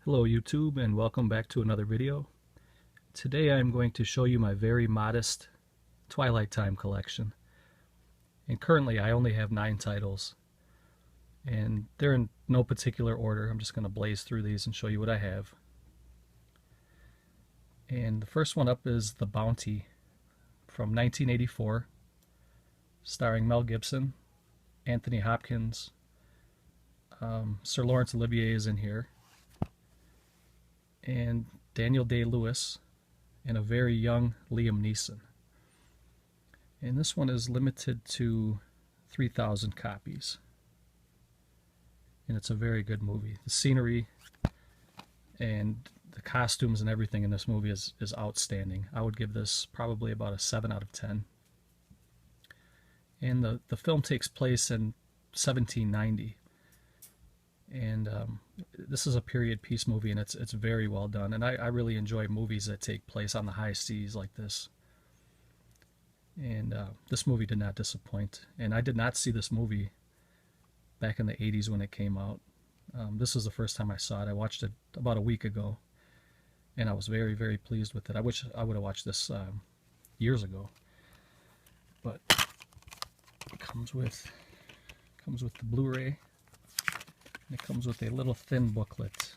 Hello YouTube and welcome back to another video. Today I'm going to show you my very modest Twilight Time collection. And currently I only have 9 titles. And they're in no particular order. I'm just going to blaze through these and show you what I have. And the first one up is The Bounty from 1984, starring Mel Gibson, Anthony Hopkins, Sir Laurence Olivier is in here, and Daniel Day-Lewis, and a very young Liam Neeson. And this one is limited to 3,000 copies. And it's a very good movie. The scenery and the costumes and everything in this movie is outstanding. I would give this probably about a 7 out of 10. And the film takes place in 1790. And this is a period piece movie, and it's very well done. And I really enjoy movies that take place on the high seas like this. And this movie did not disappoint. And I did not see this movie back in the 80s when it came out. This was the first time I saw it. I watched it about a week ago, and I was very, very pleased with it. I wish I would have watched this years ago. But it comes with the Blu-ray. And it comes with a little thin booklet,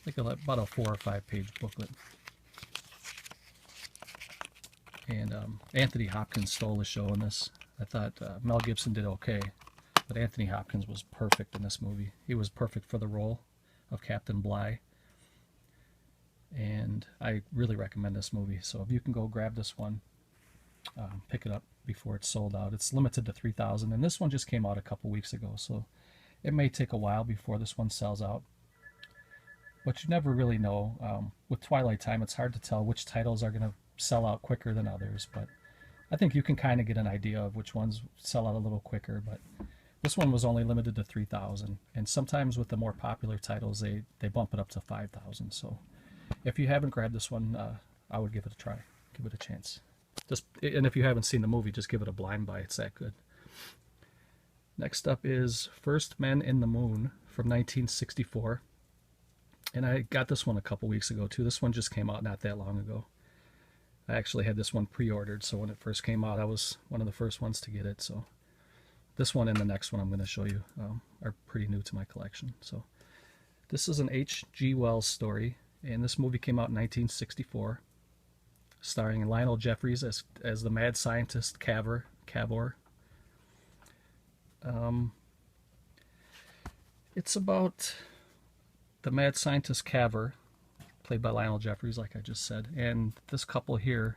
like about a 4 or 5 page booklet. And Anthony Hopkins stole the show in this. I thought Mel Gibson did okay, but Anthony Hopkins was perfect in this movie. He was perfect for the role of Captain Bligh. And I really recommend this movie. So if you can go grab this one, pick it up before it's sold out. It's limited to 3,000, and this one just came out a couple weeks ago, so it may take a while before this one sells out. But you never really know. With Twilight Time, it's hard to tell which titles are going to sell out quicker than others, but I think you can kind of get an idea of which ones sell out a little quicker. But this one was only limited to 3,000, and sometimes with the more popular titles, they bump it up to 5,000. So if you haven't grabbed this one, I would give it a try. Give it a chance. And if you haven't seen the movie, just give it a blind buy. It's that good. Next up is First Men in the Moon from 1964. And I got this one a couple weeks ago too. This one just came out not that long ago. I actually had this one pre-ordered, so when it first came out, I was one of the first ones to get it. So this one and the next one I'm going to show you are pretty new to my collection. So this is an H.G. Wells story, and this movie came out in 1964, starring Lionel Jeffries as the mad scientist Cavor. It's about the mad scientist Cavor, played by Lionel Jeffries, like I just said, and this couple here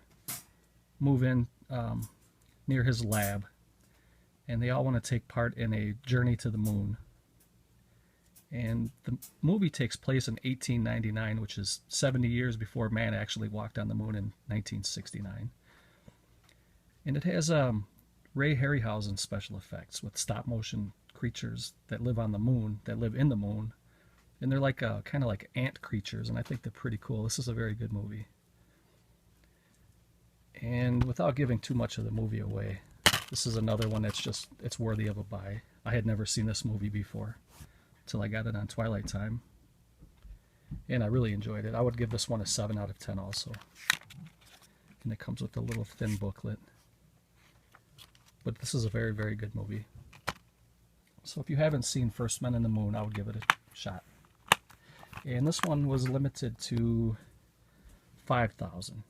move in near his lab, and they all want to take part in a journey to the moon. And the movie takes place in 1899, which is 70 years before man actually walked on the moon in 1969. And it has Ray Harryhausen special effects with stop-motion creatures that live on the moon, that live in the moon, and they're like kind of like ant creatures, and I think they're pretty cool. This is a very good movie. And without giving too much of the movie away, this is another one it's worthy of a buy. I had never seen this movie before until I got it on Twilight Time, and I really enjoyed it. I would give this one a 7 out of 10 also. And it comes with a little thin booklet. But this is a very, very good movie. So if you haven't seen First Men in the Moon, I would give it a shot. And this one was limited to 5,000.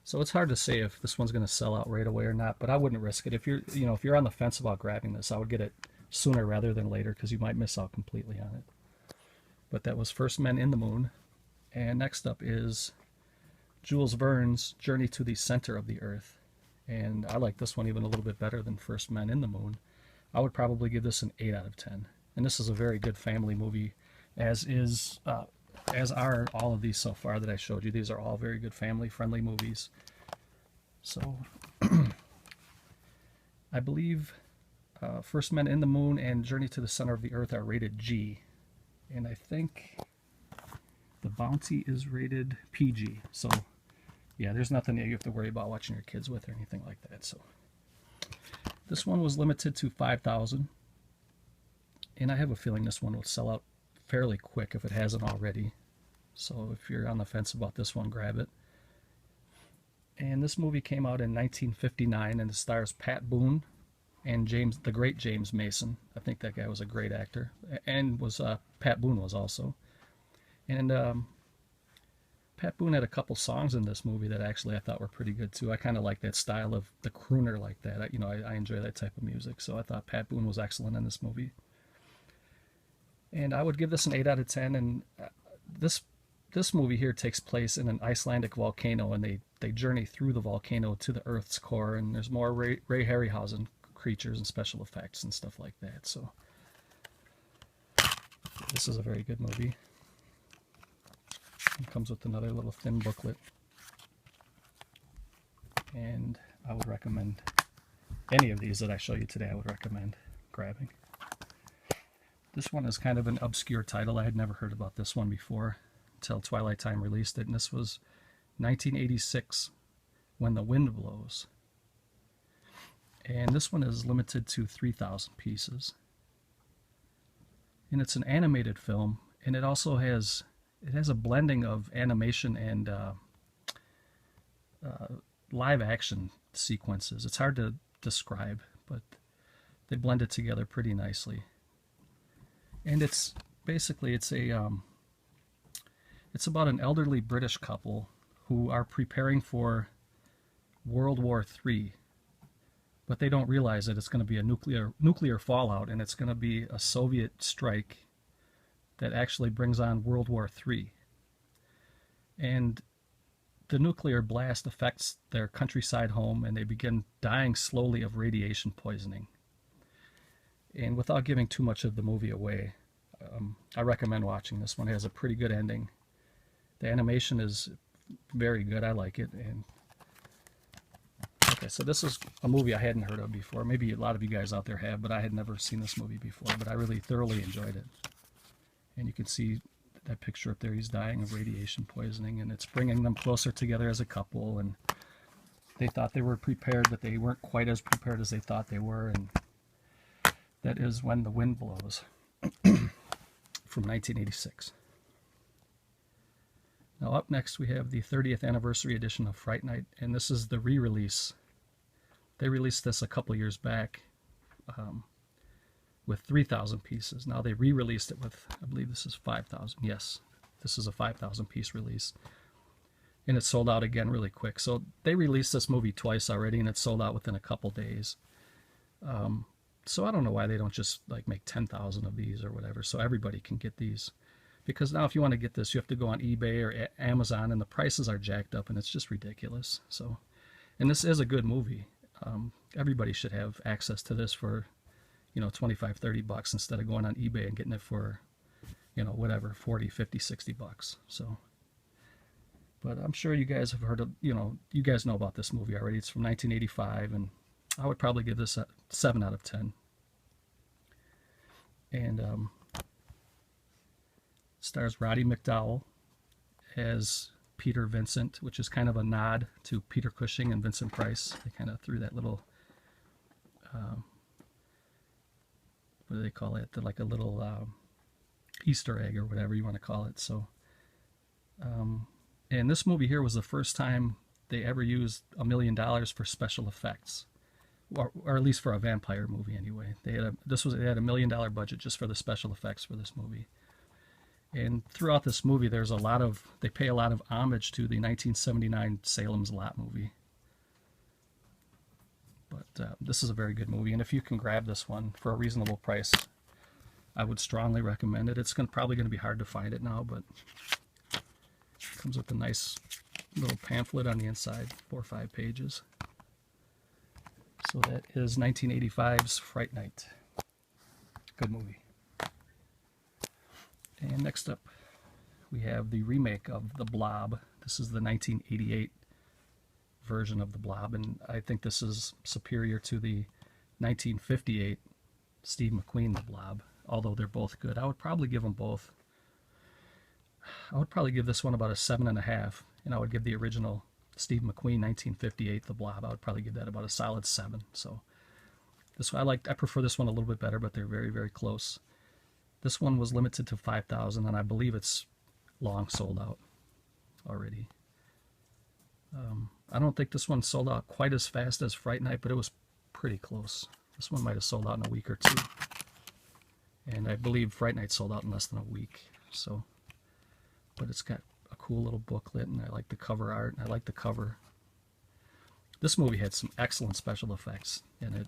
So it's hard to say if this one's going to sell out right away or not, but I wouldn't risk it. If you're on the fence about grabbing this, I would get it sooner rather than later, because you might miss out completely on it. But that was First Men in the Moon. And next up is Jules Verne's Journey to the Center of the Earth. And I like this one even a little bit better than First Men in the Moon. I would probably give this an 8 out of 10. And this is a very good family movie, as are all of these so far that I showed you. These are all very good family-friendly movies. So I believe First Men in the Moon and Journey to the Center of the Earth are rated G. And I think The Bounty is rated PG. So yeah, there's nothing that you have to worry about watching your kids with or anything like that. So this one was limited to 5,000, and I have a feeling this one will sell out fairly quick if it hasn't already. So if you're on the fence about this one, grab it. And this movie came out in 1959, and it stars Pat Boone and the great James Mason. I think that guy was a great actor, and was Pat Boone was also. And Pat Boone had a couple songs in this movie that actually I thought were pretty good too. I kind of like that style of the crooner like that. I enjoy that type of music, so I thought Pat Boone was excellent in this movie. And I would give this an 8 out of 10. And this movie here takes place in an Icelandic volcano, and they journey through the volcano to the Earth's core, and there's more Ray Harryhausen creatures and special effects and stuff like that. So this is a very good movie. It comes with another little thin booklet, and I would recommend any of these that I show you today. I would recommend grabbing. This one is kind of an obscure title. I had never heard about this one before until Twilight Time released it, and this was 1986, When the Wind Blows. And this one is limited to 3,000 pieces. And it's an animated film, and it also has a blending of animation and live action sequences. It's hard to describe, but they blend it together pretty nicely. And it's basically it's about an elderly British couple who are preparing for World War III, but they don't realize that it's going to be a nuclear fallout, and it's going to be a Soviet strike that actually brings on World War III. And the nuclear blast affects their countryside home, and they begin dying slowly of radiation poisoning. And without giving too much of the movie away, I recommend watching this one. It has a pretty good ending. The animation is very good. I like it. And okay, so this is a movie I hadn't heard of before. Maybe a lot of you guys out there have, but I had never seen this movie before. But I really thoroughly enjoyed it. And you can see that picture up there. He's dying of radiation poisoning, and it's bringing them closer together as a couple. And they thought they were prepared, but they weren't quite as prepared as they thought they were. And that is When the Wind Blows from 1986. Now up next we have the 30th anniversary edition of Fright Night, and this is the re-release. They released this a couple years back with 3,000 pieces. Now they re-released it with, I believe this is 5,000. Yes, this is a 5,000 piece release. And it sold out again really quick. So they released this movie twice already, and it sold out within a couple days. So I don't know why they don't just like make 10,000 of these or whatever, so everybody can get these. Because now if you want to get this, you have to go on eBay or Amazon, and the prices are jacked up, and it's just ridiculous. So, and this is a good movie. Everybody should have access to this for, 25, 30 bucks instead of going on eBay and getting it for, whatever, 40, 50, 60 bucks. So, but I'm sure you guys have heard of, you guys know about this movie already. It's from 1985, and I would probably give this a 7 out of 10. And stars Roddy McDowall as Peter Vincent, which is kind of a nod to Peter Cushing and Vincent Price. They kind of threw that little, what do they call it? Like a little Easter egg or whatever you want to call it. So, and this movie here was the first time they ever used $1 million for special effects. Or at least for a vampire movie anyway. They had a $1 million budget just for the special effects for this movie. And throughout this movie, they pay a lot of homage to the 1979 Salem's Lot movie. But this is a very good movie, and if you can grab this one for a reasonable price, I would strongly recommend it. It's probably going to be hard to find it now, but it comes with a nice little pamphlet on the inside, 4 or 5 pages. So that is 1985's Fright Night. Good movie. And next up, we have the remake of The Blob. This is the 1988 version of The Blob, and I think this is superior to the 1958 Steve McQueen The Blob, although they're both good. I would probably give them both. I would probably give this one about a 7.5, and I would give the original Steve McQueen 1958 The Blob, I would probably give that about a solid 7. So this one, I prefer this one a little bit better, but they're very, very close. This one was limited to 5,000, and I believe it's long sold out already. I don't think this one sold out quite as fast as Fright Night, but it was pretty close. This one might have sold out in a week or two. And I believe Fright Night sold out in less than a week. So, but it's got a cool little booklet, and I like the cover art, and I like the cover. This movie had some excellent special effects in it.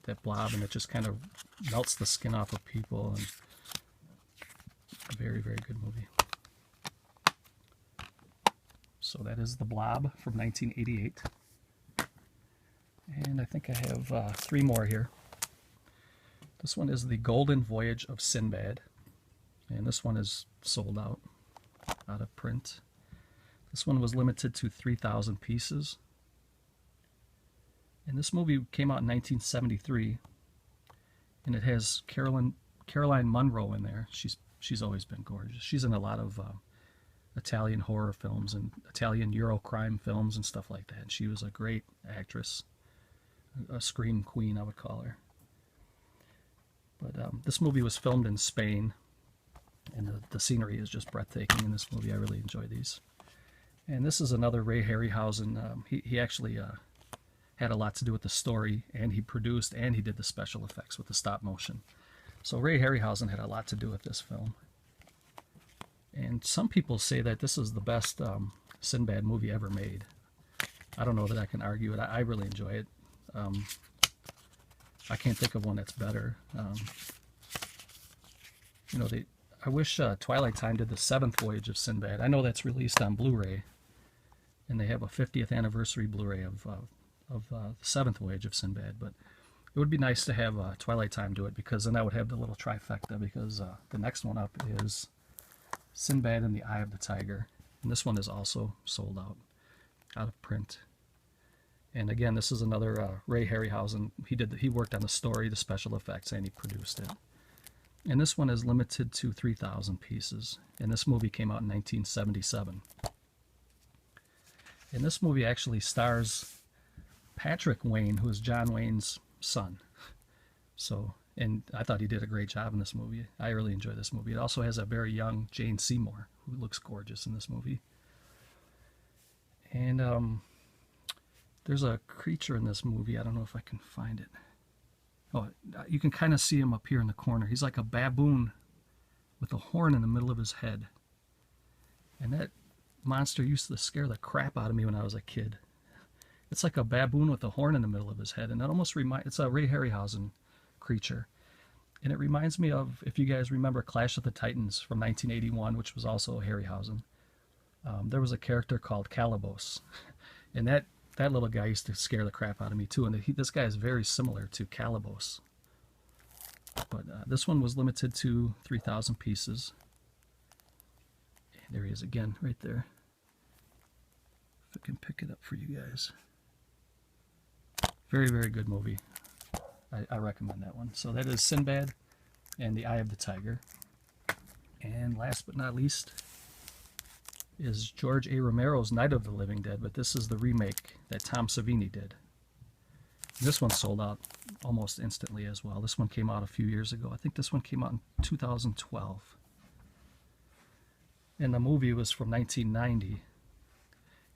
That blob, and it just kind of melts the skin off of people, and a very, very good movie. So that is The Blob from 1988. And I think I have 3 more here. This one is The Golden Voyage of Sinbad. And this one is sold out of print. This one was limited to 3,000 pieces. And this movie came out in 1973. And it has Caroline Munro in there. She's always been gorgeous. She's in a lot of Italian horror films and Italian Eurocrime films and stuff like that. And she was a great actress, a scream queen, I would call her. But this movie was filmed in Spain, and the scenery is just breathtaking in this movie. I really enjoy these. And this is another Ray Harryhausen. He actually had a lot to do with the story, and he produced and he did the special effects with the stop motion. So Ray Harryhausen had a lot to do with this film. And some people say that this is the best Sinbad movie ever made. I don't know that I can argue it. I really enjoy it. I can't think of one that's better. You know, I wish Twilight Time did the 7th Voyage of Sinbad. I know that's released on Blu-ray, and they have a 50th anniversary Blu-ray of the 7th Voyage of Sinbad. But it would be nice to have Twilight Time do it, because then I would have the little trifecta, because the next one up is Sinbad and the Eye of the Tiger. And this one is also sold out of print. And again, this is another Ray Harryhausen. He worked on the story, the special effects, and he produced it. And this one is limited to 3,000 pieces. And this movie came out in 1977. And this movie actually stars Patrick Wayne, who is John Wayne's son. So, and I thought he did a great job in this movie. I really enjoy this movie. It also has a very young Jane Seymour, who looks gorgeous in this movie. And there's a creature in this movie. I don't know if I can find it. Oh, you can kind of see him up here in the corner. He's like a baboon with a horn in the middle of his head. And that monster used to scare the crap out of me when I was a kid. It's like a baboon with a horn in the middle of his head. And that almost it's a Ray Harryhausen creature. And it reminds me of, if you guys remember Clash of the Titans from 1981, which was also Harryhausen. There was a character called Calibos. And that little guy used to scare the crap out of me too. And this guy is very similar to Calibos. But this one was limited to 3,000 pieces. And there he is again, right there. If I can pick it up for you guys. Very, very good movie. I recommend that one. So that is Sinbad and the Eye of the Tiger. And last but not least is George A. Romero's Night of the Living Dead, but this is the remake that Tom Savini did. This one sold out almost instantly as well. This one came out a few years ago. I think this one came out in 2012. And the movie was from 1990.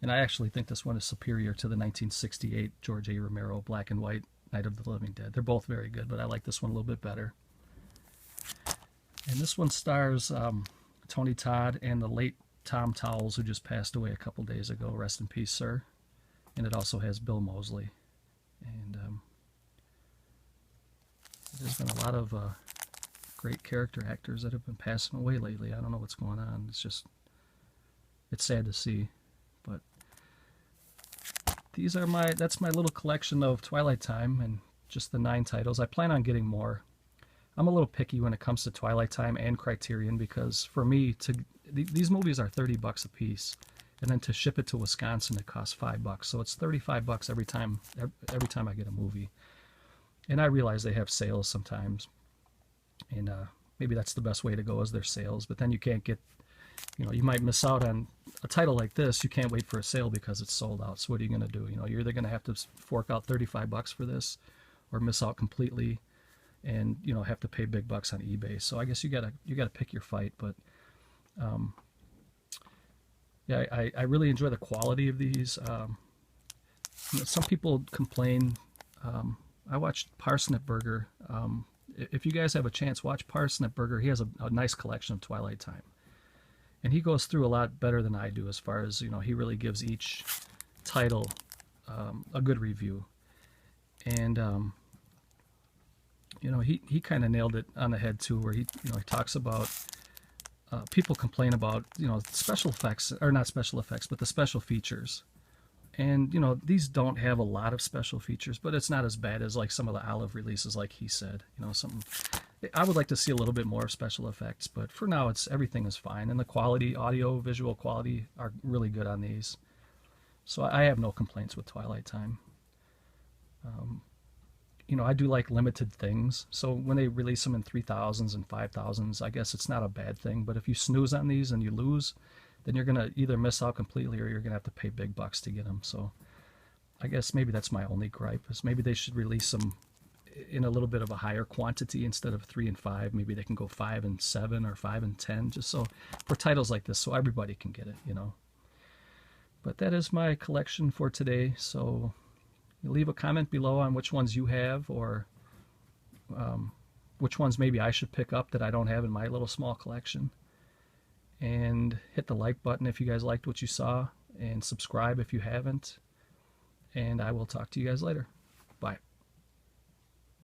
And I actually think this one is superior to the 1968 George A. Romero black and white Night of the Living Dead. They're both very good, but I like this one a little bit better. And this one stars Tony Todd and the late Tom Towles, who just passed away a couple days ago. Rest in peace, sir. And it also has Bill Moseley. And there's been a lot of great character actors that have been passing away lately. I don't know what's going on. It's sad to see. But these are that's my little collection of Twilight Time and just the 9 titles. I plan on getting more. I'm a little picky when it comes to Twilight Time and Criterion, because for me, these movies are $30 a piece, and then to ship it to Wisconsin it costs $5. So it's $35 every time I get a movie. And I realize they have sales sometimes, and maybe that's the best way to go, is their sales. But then you can't get, you might miss out on a title like this. You can't wait for a sale because it's sold out. So what are you going to do? You're either going to have to fork out $35 for this, or miss out completely. and have to pay big bucks on eBay. So I guess you gotta pick your fight. But um, yeah, I really enjoy the quality of these. Some people complain. I watched Parsnip Burger. If you guys have a chance, watch Parsnip Burger. He has a nice collection of Twilight Time, and he goes through a lot better than I do as far as he really gives each title a good review. And he kind of nailed it on the head too, where he talks about people complain about special effects, or not special effects, but the special features. And these don't have a lot of special features, but it's not as bad as like some of the Olive releases, like he said. Something I would like to see a little bit more of special effects, but for now everything is fine, and the quality, audio, visual quality, are really good on these. So I have no complaints with Twilight Time. I do like limited things, so when they release them in 3,000s and 5,000s, I guess it's not a bad thing. But if you snooze on these and you lose, then you're gonna either miss out completely, or you're gonna have to pay big bucks to get them. So I guess maybe that's my only gripe, is maybe they should release them in a little bit of a higher quantity instead of 3 and 5. Maybe they can go 5 and 7 or 5 and 10, just so for titles like this, so everybody can get it. But that is my collection for today. So leave a comment below on which ones you have, or which ones maybe I should pick up that I don't have in my little small collection. And hit the like button if you guys liked what you saw, and subscribe if you haven't. And I will talk to you guys later.